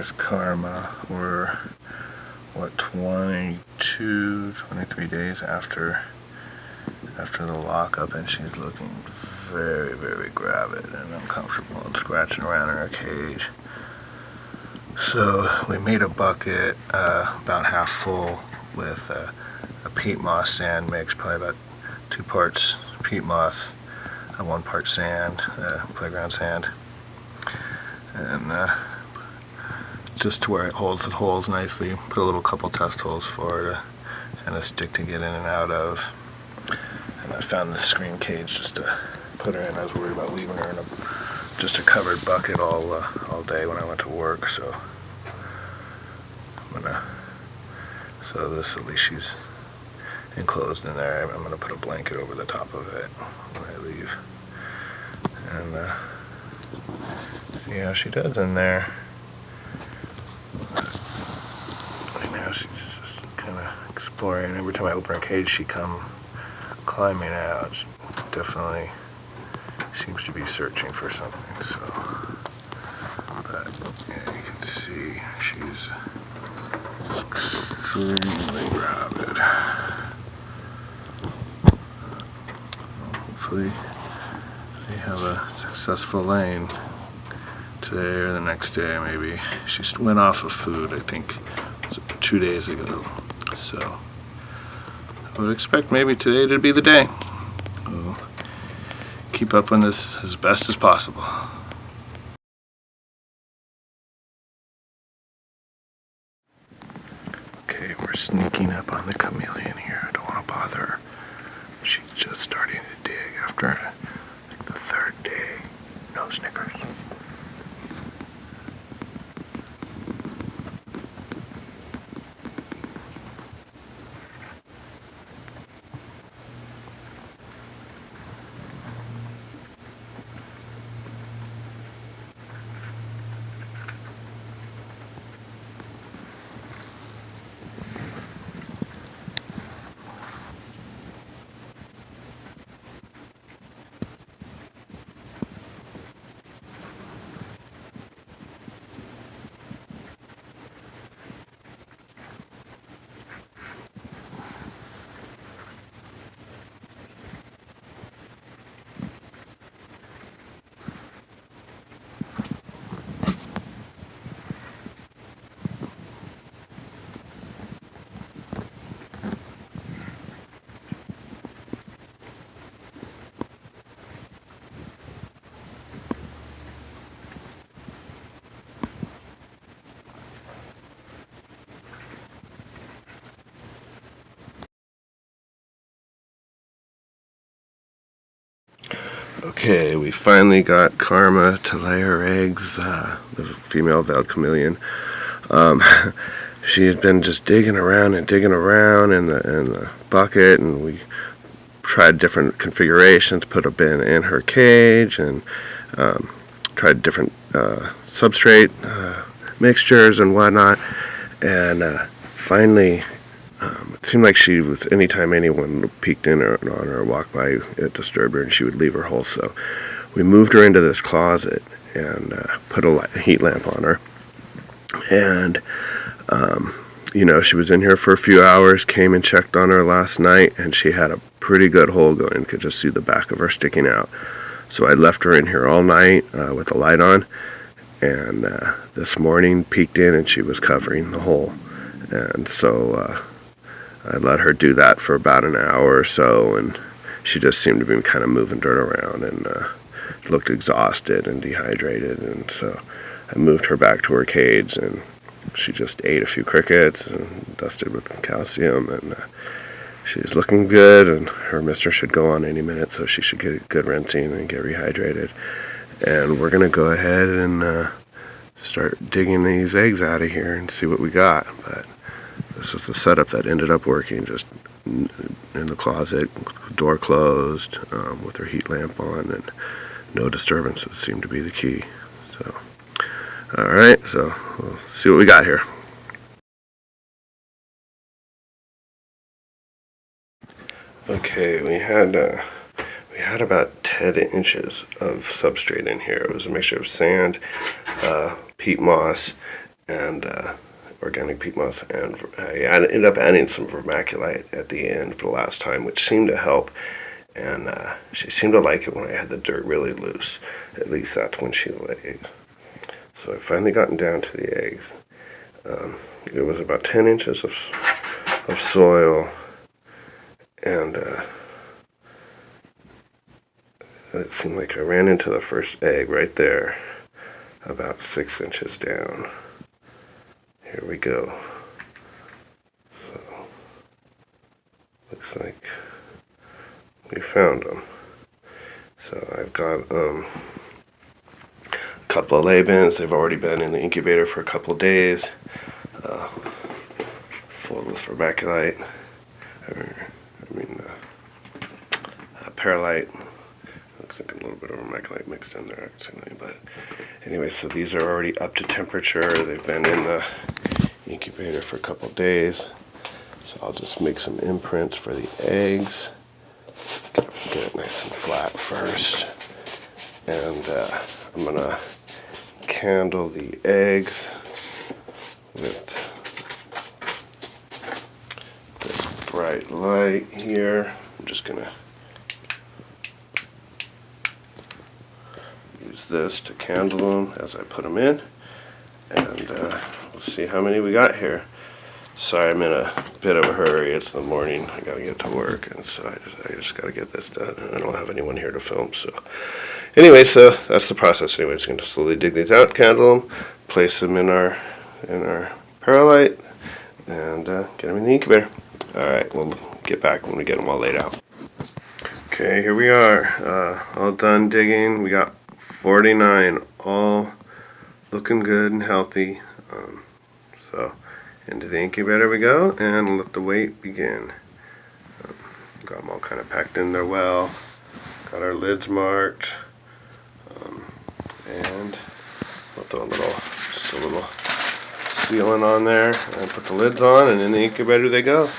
There's Karma. We're, what, 23 days after the lockup, and she's looking very, very gravid and uncomfortable and scratching around in her cage. So we made a bucket about half full with a peat moss sand mix, probably about 2 parts peat moss and 1 part sand, playground sand, and just to where it holds nicely. Put a little couple test holes for her to kind of stick to get in and out of. And I found this screen cage just to put her in. I was worried about leaving her in just a covered bucket all day when I went to work. So so this, at least she's enclosed in there. I'm gonna put a blanket over the top of it when I leave, and see how she does in there. Right now she's just kind of exploring. Every time I open her cage, she come climbing out. She definitely seems to be searching for something. So, but yeah, you can see she's extremely gravid. Hopefully we have a successful lane today or the next day. Maybe she went off of food, I think, was it 2 days ago. So I would expect maybe today to be the day. We'll keep up on this as best as possible. Okay, we're sneaking up on the chameleon here. I don't want to bother her. She's just starting to dig after, I think, the 3rd day. No Snickers. Okay, we finally got Karma to lay her eggs, the female veiled chameleon. She had been just digging around in the bucket, and we tried different configurations, put a bin in her cage, and tried different substrate mixtures and whatnot, and finally it seemed like she was, anytime anyone peeked in on her or walked by, it disturbed her and she would leave her hole. So we moved her into this closet and put a heat lamp on her, and she was in here for a few hours. Came and checked on her last night, and she had a pretty good hole going. Could just see the back of her sticking out. So I left her in here all night with the light on, and this morning peeked in and she was covering the hole. And so I let her do that for about an hour or so, and she just seemed to be kind of moving dirt around and looked exhausted and dehydrated. And so I moved her back to her cage, and she just ate a few crickets and dusted with calcium, and she's looking good, and her mister should go on any minute, so she should get good rinsing and get rehydrated. And we're going to go ahead and start digging these eggs out of here and see what we got. But this is the setup that ended up working, just in the closet, door closed, with her heat lamp on, and no disturbances seemed to be the key. So, alright, so we'll see what we got here. Okay, we had about 10 inches of substrate in here. It was a mixture of sand, peat moss, and organic peat moss, and I ended up adding some vermiculite at the end for the last time, which seemed to help. And she seemed to like it when I had the dirt really loose. At least that's when she laid eggs. So I've finally gotten down to the eggs. It was about 10 inches of soil, and it seemed like I ran into the first egg right there, about 6 inches down. Here we go. So, looks like we found them. So I've got a couple of lay-bins. They've already been in the incubator for a couple of days, filled with vermiculite, perlite. Looks like a little bit of vermiculite mixed in there actually, but anyway, so these are already up to temperature. They've been in the incubator for a couple of days. So I'll just make some imprints for the eggs. Get it nice and flat first. And I'm gonna candle the eggs with this bright light here. I'm just gonna use this to candle them as I put them in, and we'll see how many we got here. Sorry, I'm in a bit of a hurry. It's the morning. I gotta get to work, and so I just gotta get this done. And I don't have anyone here to film, so anyway, so that's the process. Anyway, just gonna slowly dig these out, candle them, place them in our perlite, and get them in the incubator. All right, we'll get back when we get them all laid out. Okay, here we are, all done digging. We got 49, all looking good and healthy. So into the incubator we go, and let the wait begin. Got them all kind of packed in there well. Got our lids marked, and we'll throw just a little sealant on there, and put the lids on, and in the incubator they go.